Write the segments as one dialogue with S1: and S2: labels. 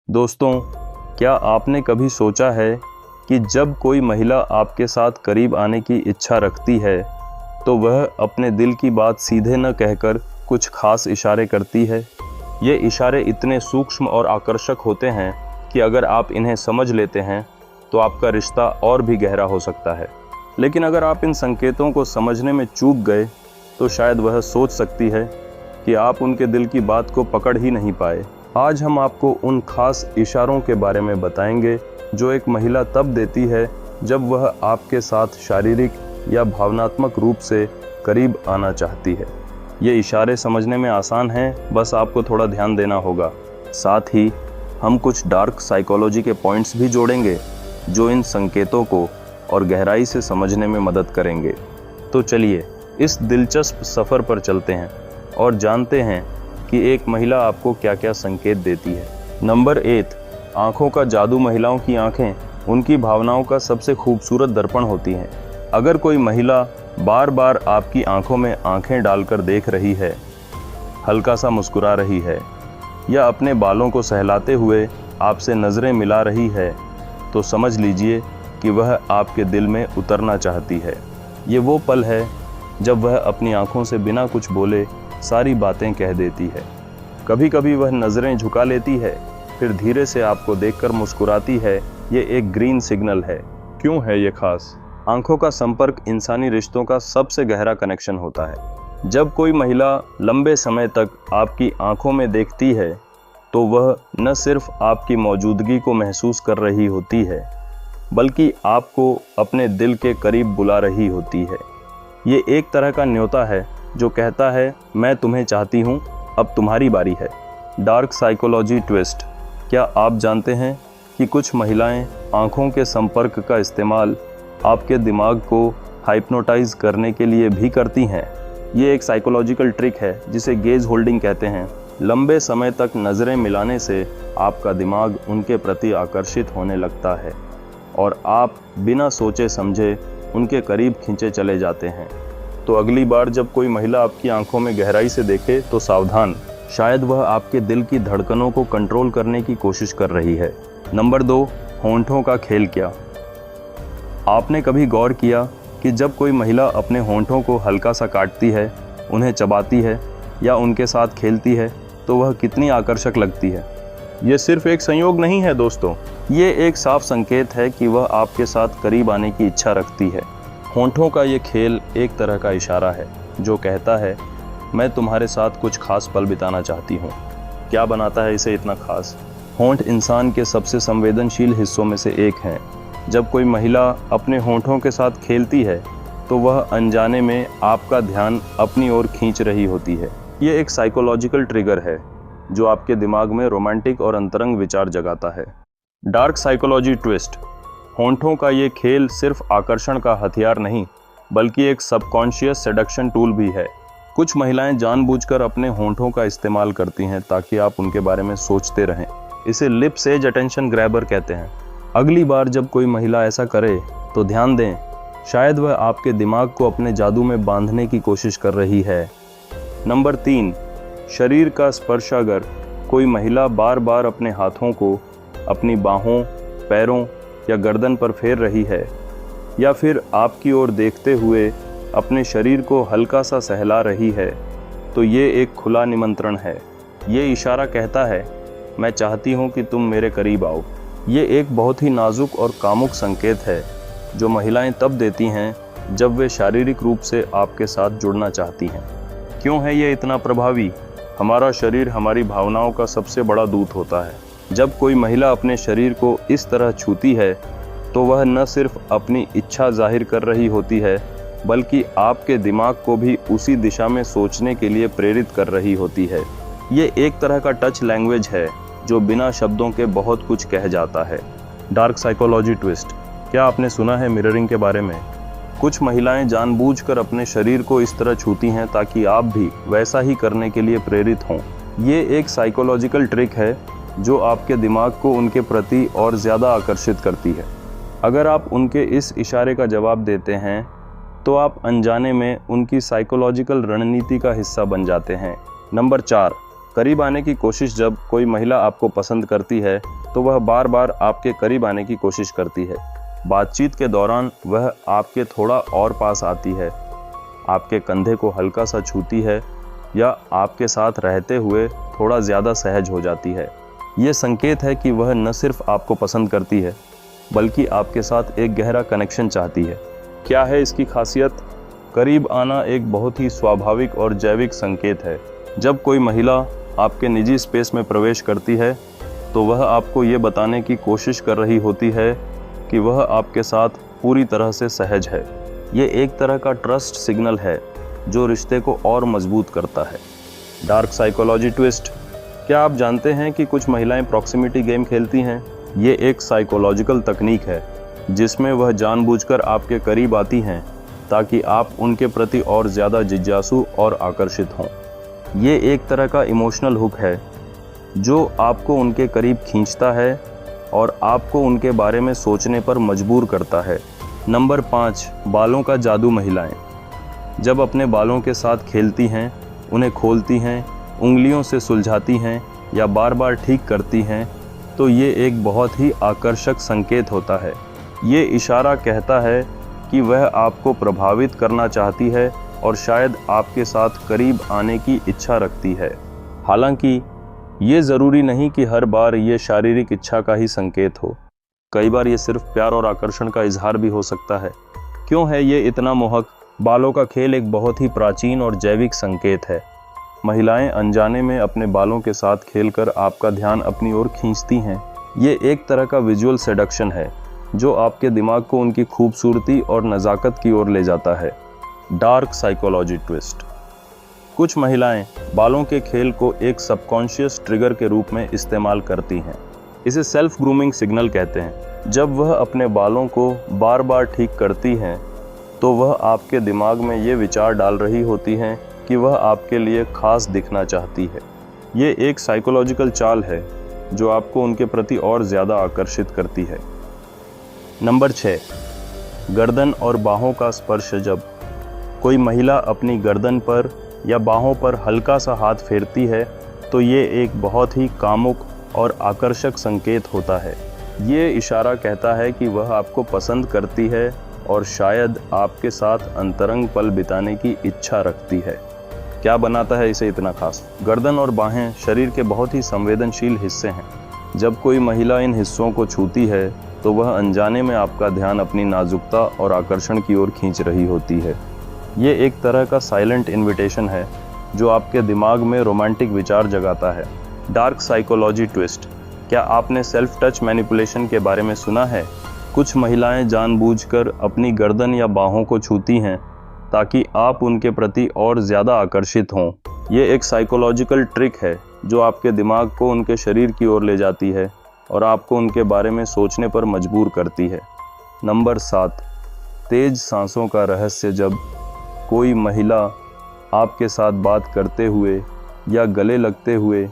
S1: दोस्तों, क्या आपने कभी सोचा है कि जब कोई महिला आपके साथ करीब आने की इच्छा रखती है तो वह अपने दिल की बात सीधे न कहकर कुछ खास इशारे करती है। ये इशारे इतने सूक्ष्म और आकर्षक होते हैं कि अगर आप इन्हें समझ लेते हैं तो आपका रिश्ता और भी गहरा हो सकता है। लेकिन अगर आप इन संकेतों को समझने में चूक गए तो शायद वह सोच सकती है कि आप उनके दिल की बात को पकड़ ही नहीं पाए। आज हम आपको उन खास इशारों के बारे में बताएंगे जो एक महिला तब देती है जब वह आपके साथ शारीरिक या भावनात्मक रूप से करीब आना चाहती है। ये इशारे समझने में आसान हैं, बस आपको थोड़ा ध्यान देना होगा। साथ ही हम कुछ डार्क साइकोलॉजी के पॉइंट्स भी जोड़ेंगे जो इन संकेतों को और गहराई से समझने में मदद करेंगे। तो चलिए इस दिलचस्प सफ़र पर चलते हैं और जानते हैं कि एक महिला आपको क्या क्या संकेत देती है। नंबर 8, आँखों का जादू। महिलाओं की आँखें उनकी भावनाओं का सबसे खूबसूरत दर्पण होती हैं। अगर कोई महिला बार बार आपकी आँखों में आँखें डालकर देख रही है, हल्का सा मुस्कुरा रही है या अपने बालों को सहलाते हुए आपसे नज़रें मिला रही है, तो समझ लीजिए कि वह आपके दिल में उतरना चाहती है। ये वो पल है जब वह अपनी आँखों से बिना कुछ बोले सारी बातें कह देती है। कभी कभी वह नज़रें झुका लेती है, फिर धीरे से आपको देखकर मुस्कुराती है। ये एक ग्रीन सिग्नल है। क्यों है ये खास? आंखों का संपर्क इंसानी रिश्तों का सबसे गहरा कनेक्शन होता है। जब कोई महिला लंबे समय तक आपकी आंखों में देखती है तो वह न सिर्फ आपकी मौजूदगी को महसूस कर रही होती है, बल्कि आपको अपने दिल के करीब बुला रही होती है। ये एक तरह का न्योता है जो कहता है, मैं तुम्हें चाहती हूँ, अब तुम्हारी बारी है। Dark psychology twist. क्या आप जानते हैं कि कुछ महिलाएं आँखों के संपर्क का इस्तेमाल आपके दिमाग को हाइप्नोटाइज करने के लिए भी करती हैं? ये एक साइकोलॉजिकल ट्रिक है जिसे गेज होल्डिंग कहते हैं। लंबे समय तक नज़रें मिलाने से आपका दिमाग उनके प्रति आकर्षित होने लगता है और आप बिना सोचे समझे उनके करीब खींचे चले जाते हैं। तो अगली बार जब कोई महिला आपकी आंखों में गहराई से देखे तो सावधान, शायद वह आपके दिल की धड़कनों को कंट्रोल करने की कोशिश कर रही है। नंबर 2, होंठों का खेल। क्या आपने कभी गौर किया कि जब कोई महिला अपने होंठों को हल्का सा काटती है, उन्हें चबाती है या उनके साथ खेलती है तो वह कितनी आकर्षक लगती है? ये सिर्फ एक संयोग नहीं है दोस्तों, ये एक साफ संकेत है कि वह आपके साथ करीब आने की इच्छा रखती है। होंठों का ये खेल एक तरह का इशारा है जो कहता है, मैं तुम्हारे साथ कुछ खास पल बिताना चाहती हूँ। क्या बनाता है इसे इतना खास? होंठ इंसान के सबसे संवेदनशील हिस्सों में से एक हैं। जब कोई महिला अपने होंठों के साथ खेलती है तो वह अनजाने में आपका ध्यान अपनी ओर खींच रही होती है। ये एक साइकोलॉजिकल ट्रिगर है जो आपके दिमाग में रोमांटिक और अंतरंग विचार जगाता है। Dark psychology twist. होंठों का ये खेल सिर्फ आकर्षण का हथियार नहीं, बल्कि एक सबकॉन्शियस सेडक्शन टूल भी है। कुछ महिलाएं जानबूझकर अपने होंठों का इस्तेमाल करती हैं ताकि आप उनके बारे में सोचते रहें। इसे लिप सेज अटेंशन ग्रैबर कहते हैं। अगली बार जब कोई महिला ऐसा करे तो ध्यान दें, शायद वह आपके दिमाग को अपने जादू में बांधने की कोशिश कर रही है। नंबर 3, शरीर का स्पर्श। अगर कोई महिला बार बार अपने हाथों को अपनी बाहों, पैरों या गर्दन पर फेर रही है या फिर आपकी ओर देखते हुए अपने शरीर को हल्का सा सहला रही है, तो ये एक खुला निमंत्रण है। ये इशारा कहता है, मैं चाहती हूँ कि तुम मेरे करीब आओ। ये एक बहुत ही नाजुक और कामुक संकेत है जो महिलाएं तब देती हैं जब वे शारीरिक रूप से आपके साथ जुड़ना चाहती हैं। क्यों है ये इतना प्रभावी? हमारा शरीर हमारी भावनाओं का सबसे बड़ा दूत होता है। जब कोई महिला अपने शरीर को इस तरह छूती है तो वह न सिर्फ अपनी इच्छा जाहिर कर रही होती है, बल्कि आपके दिमाग को भी उसी दिशा में सोचने के लिए प्रेरित कर रही होती है। ये एक तरह का टच लैंग्वेज है जो बिना शब्दों के बहुत कुछ कह जाता है। Dark psychology twist. क्या आपने सुना है मिररिंग के बारे में? कुछ महिलाएं जानबूझकर अपने शरीर को इस तरह छूती हैं ताकि आप भी वैसा ही करने के लिए प्रेरित हों। ये एक साइकोलॉजिकल ट्रिक है जो आपके दिमाग को उनके प्रति और ज़्यादा आकर्षित करती है। अगर आप उनके इस इशारे का जवाब देते हैं तो आप अनजाने में उनकी साइकोलॉजिकल रणनीति का हिस्सा बन जाते हैं। नंबर 4, करीब आने की कोशिश। जब कोई महिला आपको पसंद करती है तो वह बार बार आपके करीब आने की कोशिश करती है। बातचीत के दौरान वह आपके थोड़ा और पास आती है, आपके कंधे को हल्का सा छूती है या आपके साथ रहते हुए थोड़ा ज़्यादा सहज हो जाती है। ये संकेत है कि वह न सिर्फ आपको पसंद करती है बल्कि आपके साथ एक गहरा कनेक्शन चाहती है। क्या है इसकी खासियत? करीब आना एक बहुत ही स्वाभाविक और जैविक संकेत है। जब कोई महिला आपके निजी स्पेस में प्रवेश करती है तो वह आपको ये बताने की कोशिश कर रही होती है कि वह आपके साथ पूरी तरह से सहज है। ये एक तरह का ट्रस्ट सिग्नल है जो रिश्ते को और मजबूत करता है। Dark psychology twist. क्या आप जानते हैं कि कुछ महिलाएं प्रॉक्सिमिटी गेम खेलती हैं? ये एक साइकोलॉजिकल तकनीक है जिसमें वह जानबूझकर आपके करीब आती हैं ताकि आप उनके प्रति और ज़्यादा जिज्ञासु और आकर्षित हों। ये एक तरह का इमोशनल हुक है जो आपको उनके करीब खींचता है और आपको उनके बारे में सोचने पर मजबूर करता है। नंबर 5, बालों का जादू। महिलाएं जब अपने बालों के साथ खेलती हैं, उन्हें खोलती हैं, उंगलियों से सुलझाती हैं या बार बार ठीक करती हैं, तो ये एक बहुत ही आकर्षक संकेत होता है। ये इशारा कहता है कि वह आपको प्रभावित करना चाहती है और शायद आपके साथ करीब आने की इच्छा रखती है। हालांकि ये ज़रूरी नहीं कि हर बार ये शारीरिक इच्छा का ही संकेत हो। कई बार ये सिर्फ प्यार और आकर्षण का इजहार भी हो सकता है। क्यों है ये इतना मोहक? बालों का खेल एक बहुत ही प्राचीन और जैविक संकेत है। महिलाएं अनजाने में अपने बालों के साथ खेलकर आपका ध्यान अपनी ओर खींचती हैं। ये एक तरह का विजुअल सेडक्शन है जो आपके दिमाग को उनकी खूबसूरती और नज़ाकत की ओर ले जाता है। Dark psychology twist. कुछ महिलाएं बालों के खेल को एक सबकॉन्शियस ट्रिगर के रूप में इस्तेमाल करती हैं। इसे सेल्फ ग्रूमिंग सिग्नल कहते हैं। जब वह अपने बालों को बार बार ठीक करती हैं तो वह आपके दिमाग में ये विचार डाल रही होती हैं कि वह आपके लिए खास दिखना चाहती है। ये एक साइकोलॉजिकल चाल है जो आपको उनके प्रति और ज़्यादा आकर्षित करती है। नंबर 6, गर्दन और बाहों का स्पर्श। जब कोई महिला अपनी गर्दन पर या बाहों पर हल्का सा हाथ फेरती है तो ये एक बहुत ही कामुक और आकर्षक संकेत होता है। ये इशारा कहता है कि वह आपको पसंद करती है और शायद आपके साथ अंतरंग पल बिताने की इच्छा रखती है। क्या बनाता है इसे इतना खास? गर्दन और बाहें शरीर के बहुत ही संवेदनशील हिस्से हैं। जब कोई महिला इन हिस्सों को छूती है तो वह अनजाने में आपका ध्यान अपनी नाजुकता और आकर्षण की ओर खींच रही होती है। ये एक तरह का साइलेंट इन्विटेशन है जो आपके दिमाग में रोमांटिक विचार जगाता है। Dark psychology twist. क्या आपने सेल्फ टच मैनिपुलेशन के बारे में सुना है? कुछ महिलाएं जानबूझकर अपनी गर्दन या बाहों को छूती हैं ताकि आप उनके प्रति और ज़्यादा आकर्षित हों। ये एक साइकोलॉजिकल ट्रिक है जो आपके दिमाग को उनके शरीर की ओर ले जाती है और आपको उनके बारे में सोचने पर मजबूर करती है। नंबर 7, तेज सांसों का रहस्य। जब कोई महिला आपके साथ बात करते हुए या गले लगते हुए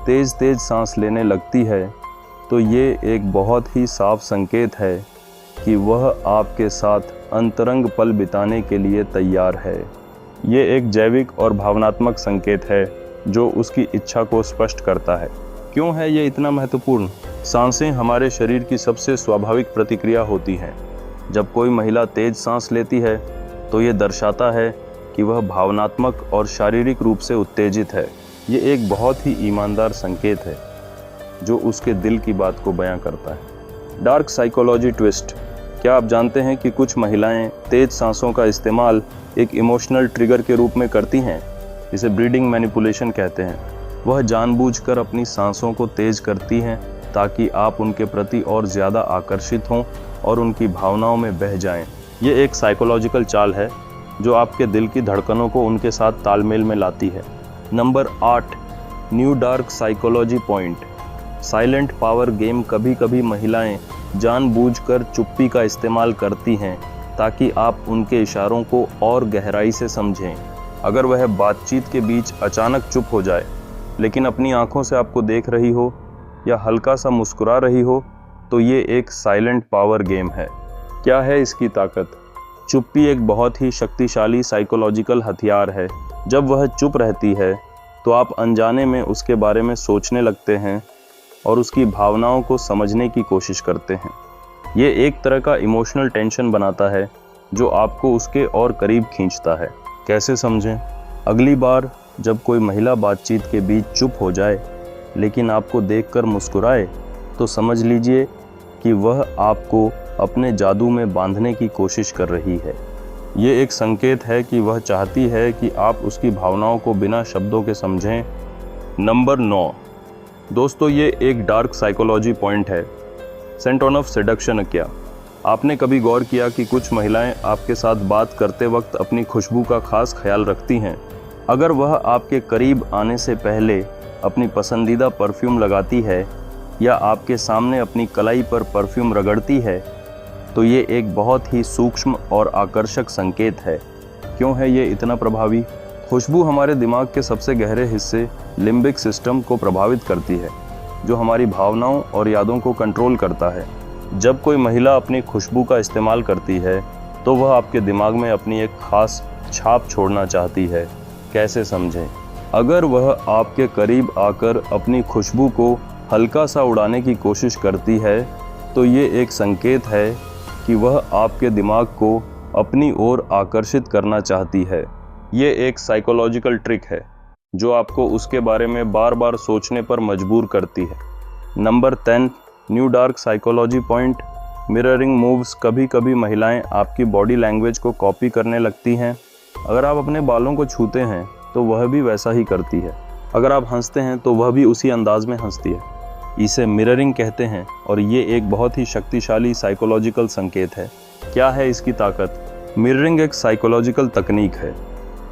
S1: तेज तेज सांस लेने लगती है तो ये एक बहुत ही साफ संकेत है कि वह आपके साथ अंतरंग पल बिताने के लिए तैयार है। ये एक जैविक और भावनात्मक संकेत है जो उसकी इच्छा को स्पष्ट करता है। क्यों है ये इतना महत्वपूर्ण? सांसें हमारे शरीर की सबसे स्वाभाविक प्रतिक्रिया होती हैं। जब कोई महिला तेज सांस लेती है तो ये दर्शाता है कि वह भावनात्मक और शारीरिक रूप से उत्तेजित है। ये एक बहुत ही ईमानदार संकेत है जो उसके दिल की बात को बयां करता है। Dark psychology twist. क्या आप जानते हैं कि कुछ महिलाएं तेज सांसों का इस्तेमाल एक इमोशनल ट्रिगर के रूप में करती हैं? इसे ब्रीडिंग मैनिपुलेशन कहते हैं। वह जानबूझकर अपनी सांसों को तेज करती हैं ताकि आप उनके प्रति और ज़्यादा आकर्षित हों और उनकी भावनाओं में बह जाएं। ये एक साइकोलॉजिकल चाल है जो आपके दिल की धड़कनों को उनके साथ तालमेल में लाती है। Number 8, new dark psychology point. Silent power game. कभी कभी महिलाएं जानबूझकर चुप्पी का इस्तेमाल करती हैं ताकि आप उनके इशारों को और गहराई से समझें। अगर वह बातचीत के बीच अचानक चुप हो जाए लेकिन अपनी आंखों से आपको देख रही हो या हल्का सा मुस्कुरा रही हो तो ये एक साइलेंट पावर गेम है। क्या है इसकी ताकत? चुप्पी एक बहुत ही शक्तिशाली साइकोलॉजिकल हथियार है। जब वह चुप रहती है तो आप अनजाने में उसके बारे में सोचने लगते हैं और उसकी भावनाओं को समझने की कोशिश करते हैं। ये एक तरह का इमोशनल टेंशन बनाता है जो आपको उसके और करीब खींचता है। कैसे समझें? अगली बार जब कोई महिला बातचीत के बीच चुप हो जाए लेकिन आपको देखकर मुस्कुराए, तो समझ लीजिए कि वह आपको अपने जादू में बांधने की कोशिश कर रही है। ये एक संकेत है कि वह चाहती है कि आप उसकी भावनाओं को बिना शब्दों के समझें। नंबर 9 दोस्तों, ये एक डार्क साइकोलॉजी पॉइंट है, सेंटोन ऑफ सेडक्शन। क्या आपने कभी गौर किया कि कुछ महिलाएं आपके साथ बात करते वक्त अपनी खुशबू का खास ख्याल रखती हैं? अगर वह आपके करीब आने से पहले अपनी पसंदीदा परफ्यूम लगाती है या आपके सामने अपनी कलाई पर परफ्यूम रगड़ती है, तो ये एक बहुत ही सूक्ष्म और आकर्षक संकेत है। क्यों है ये इतना प्रभावी? खुशबू हमारे दिमाग के सबसे गहरे हिस्से लिम्बिक सिस्टम को प्रभावित करती है, जो हमारी भावनाओं और यादों को कंट्रोल करता है। जब कोई महिला अपनी खुशबू का इस्तेमाल करती है तो वह आपके दिमाग में अपनी एक खास छाप छोड़ना चाहती है। कैसे समझें? अगर वह आपके करीब आकर अपनी खुशबू को हल्का सा उड़ाने की कोशिश करती है, तो ये एक संकेत है कि वह आपके दिमाग को अपनी ओर आकर्षित करना चाहती है। ये एक साइकोलॉजिकल ट्रिक है जो आपको उसके बारे में बार बार सोचने पर मजबूर करती है। Number 10 new dark psychology point, mirroring moves. कभी कभी महिलाएं आपकी बॉडी लैंग्वेज को कॉपी करने लगती हैं। अगर आप अपने बालों को छूते हैं तो वह भी वैसा ही करती है। अगर आप हंसते हैं तो वह भी उसी अंदाज में हंसती है। इसे मिररिंग कहते हैं और ये एक बहुत ही शक्तिशाली साइकोलॉजिकल संकेत है। क्या है इसकी ताकत? मिररिंग एक साइकोलॉजिकल तकनीक है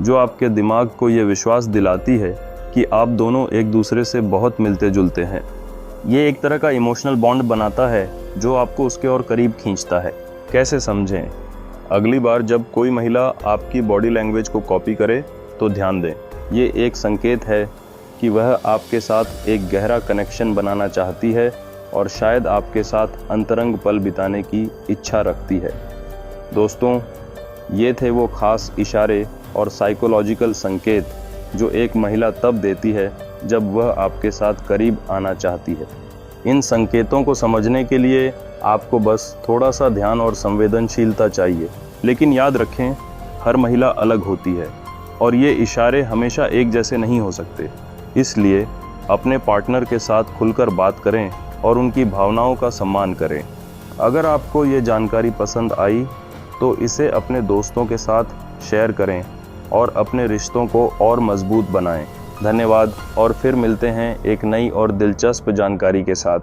S1: जो आपके दिमाग को ये विश्वास दिलाती है कि आप दोनों एक दूसरे से बहुत मिलते जुलते हैं। ये एक तरह का इमोशनल बॉन्ड बनाता है जो आपको उसके और करीब खींचता है। कैसे समझें? अगली बार जब कोई महिला आपकी बॉडी लैंग्वेज को कॉपी करे तो ध्यान दें। ये एक संकेत है कि वह आपके साथ एक गहरा कनेक्शन बनाना चाहती है और शायद आपके साथ अंतरंग पल बिताने की इच्छा रखती है। दोस्तों, ये थे वो खास इशारे और साइकोलॉजिकल संकेत जो एक महिला तब देती है जब वह आपके साथ करीब आना चाहती है। इन संकेतों को समझने के लिए आपको बस थोड़ा सा ध्यान और संवेदनशीलता चाहिए। लेकिन याद रखें, हर महिला अलग होती है और ये इशारे हमेशा एक जैसे नहीं हो सकते। इसलिए अपने पार्टनर के साथ खुलकर बात करें और उनकी भावनाओं का सम्मान करें। अगर आपको ये जानकारी पसंद आई तो इसे अपने दोस्तों के साथ शेयर करें और अपने रिश्तों को और मजबूत बनाएं। धन्यवाद और फिर मिलते हैं एक नई और दिलचस्प जानकारी के साथ।